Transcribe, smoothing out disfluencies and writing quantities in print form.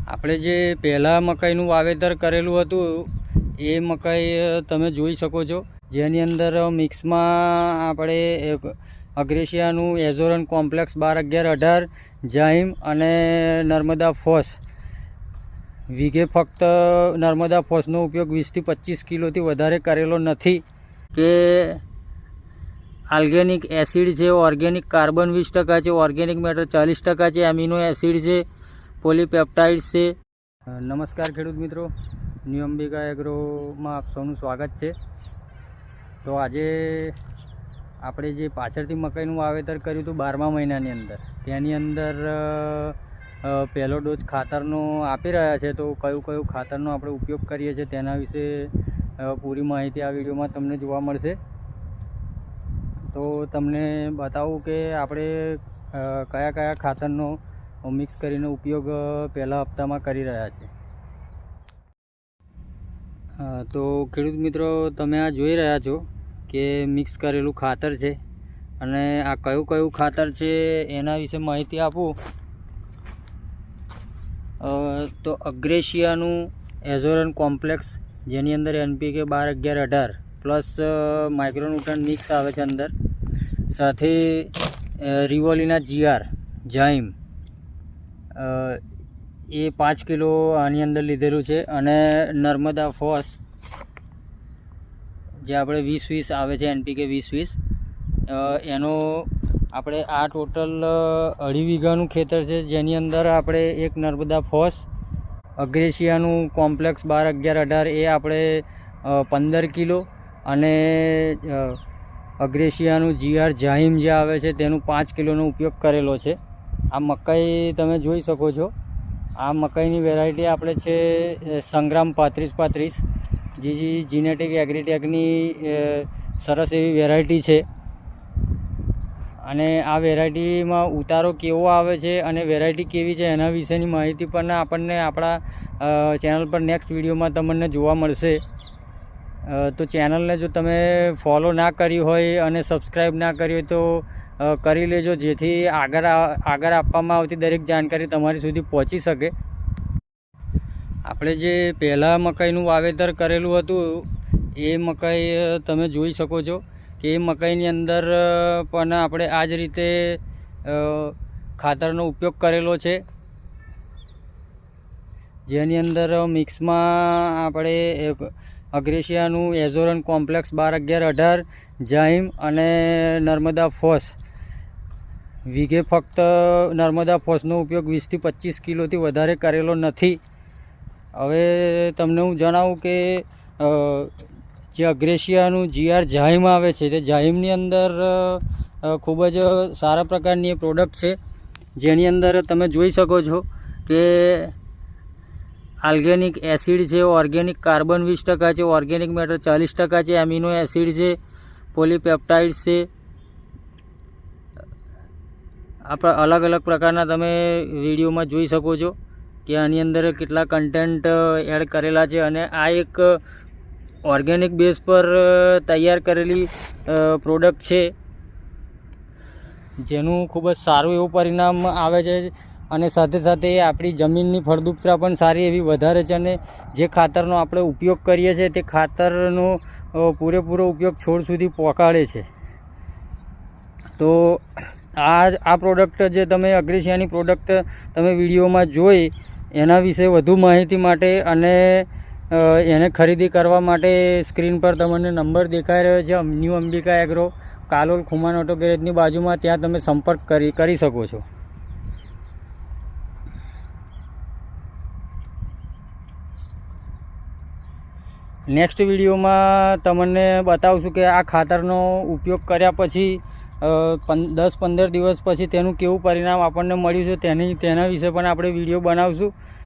આપણે જે પહેલાં મકાઈનું વાવેતર કરેલું હતું એ મકાઈ તમે જોઈ શકો છો, જેની અંદર મિક્સમાં આપણે અગ્રેશિયાનું એઝોરન કોમ્પ્લેક્સ 12-11-18 જાઇમ અને નર્મદા ફોસ વીઘે ફક્ત નર્મદા ફોસનો ઉપયોગ 20 થી 25 કિલોથી વધારે કરેલો નથી. કે ઓર્ગેનિક એસિડ છે, ઓર્ગેનિક કાર્બન 20% છે, ઓર્ગેનિક મેટર 40% છે, એમિનો એસિડ છે, પોલીપેપ્ટાઇડ્સ છે. નમસ્કાર ખેડૂત મિત્રો, ન્યૂ અંબિકા એગ્રોમાં આપ સૌનું સ્વાગત છે. તો આજે આપણે જે પાછળથી મકાઈનું વાવેતર કર્યું હતું 12મા મહિનાની અંદર, તેની અંદર પહેલો ડોઝ ખાતરનો આપી રહ્યા છે. તો કયું ખાતરનો આપણે ઉપયોગ કરીએ છીએ તેના વિશે પૂરી માહિતી આ વિડીયોમાં તમને જોવા મળશે. તો તમને બતાવું કે આપણે કયા ખાતરનો મિક્સ કરીને ઉપયોગ પહેલા હપ્તામાં કરી રહ્યા છે. તો ખેડૂત મિત્રો, તમે આ જોઈ રહ્યા છો કે મિક્સ કરેલું ખાતર છે, અને આ કયું ખાતર છે એના વિશે માહિતી આપું તો અગ્રેશિયાનું એઝોરન કોમ્પ્લેક્સ, જેની અંદર NPK 12-11-18 પ્લસ માઇક્રોન્યુટ્રન મિક્સ આવે છે અંદર, સાથે રિવોલિના GR જાઇમ એ 5 કિલો આની અંદર લીધેલું છે, અને નર્મદા ફોસ જે આપણે 20-20 આવે છે NPK 20-20 એનો આપણે આ ટોટલ 2.5 વીઘાનું ખેતર છે, જેની અંદર આપણે એક નર્મદા ફોસ અગ્રેશિયાનું કોમ્પ્લેક્સ 12-11-18 એ આપણે 15 કિલો અને અગ્રેશિયાનું GR જાઇમ જે આવે છે તેનું 5 કિલોનો ઉપયોગ કરેલો છે. આ મકાઈ તમે જોઈ શકો છો. આ મકાઈની વેરાયટી આપણે છે સંગ્રામ 35-35, જે જીનેટિક એગ્રીટેકની સરસ એવી વેરાયટી છે. અને આ વેરાયટીમાં ઉતારો કેવો આવે છે અને વેરાયટી કેવી છે એના વિશેની માહિતી પણ આપણને આપણા ચેનલ પર નેક્સ્ટ વિડીયોમાં તમને જોવા મળશે. તો ચેનલને જો તમે ફોલો ના કરી હોય અને સબસ્ક્રાઈબ ના કરી હોય તો કરી લેજો, જેથી આગળ આપવામાં આવતી દરેક જાણકારી તમારી સુધી પહોંચી શકે. આપણે જે પહેલાં મકાઈનું વાવેતર કરેલું હતું એ મકાઈ તમે જોઈ શકો છો કે એ મકાઈની અંદર પણ આપણે આ જ રીતે ખાતરનો ઉપયોગ કરેલો છે, જેની અંદર મિક્સમાં આપણે અગ્રેશિયાનું એઝોરન કોમ્પ્લેક્સ 12-11-18 જાઇમ અને નર્મદા ફોસ વીઘે ફક્ત નર્મદા ફોસનો ઉપયોગ 20 થી 25 કિલોથી વધારે કરેલો નથી. હવે તમને હું જણાવું કે જે અગ્રેશિયાનું GR જાઇમ આવે છે તે જાઇમની અંદર ખૂબ જ સારા પ્રકારની પ્રોડક્ટ છે, જેની અંદર તમે જોઈ શકો છો કે ઓર્ગેનિક એસિડ છે, ઓર્ગેનિક કાર્બન 20% છે, ઓર્ગેનિક મેટર 40% છે, એમિનો એસિડ છે, પોલીપેપ્ટાઇડ્સ છે. આપણા અલગ પ્રકારના તમે વિડીયોમાં જોઈ શકો છો કે આની અંદર કેટલા કન્ટેન્ટ એડ કરેલા છે. અને આ એક ઓર્ગેનિક બેઝ પર તૈયાર કરેલી પ્રોડક્ટ છે, જેનું ખૂબ જ સારું એવું પરિણામ આવે છે, અને સાથે સાથે આપણી જમીનની ફળદ્રુપતા પણ સારી એવી વધારે છે. અને જે ખાતરનો આપણે ઉપયોગ કરીએ છીએ તે ખાતરનો પૂરેપૂરો ઉપયોગ છોડ સુધી પહોંચાડે છે. તો આ પ્રોડક્ટ જે તમે અગ્રેશિયાની પ્રોડક્ટ તમે વિડીયોમાં જોઈ, એના વિશે વધુ માહિતી માટે અને એને ખરીદી કરવા માટે સ્ક્રીન પર તમને નંબર દેખાઈ રહ્યો છે. New Ambika agro, Kalol Khuman auto ગેરેજની બાજુમાં, ત્યાં તમે સંપર્ક કરી શકો છો. નેક્સ્ટ વિડીયોમાં તમને બતાવશું કે આ ખાતરનો ઉપયોગ કર્યા પછી 10-15 દિવસ પછી તેનું કેવું પરિણામ આપણને મળ્યું છે તેના વિશે પણ આપણે વિડીયો બનાવશું.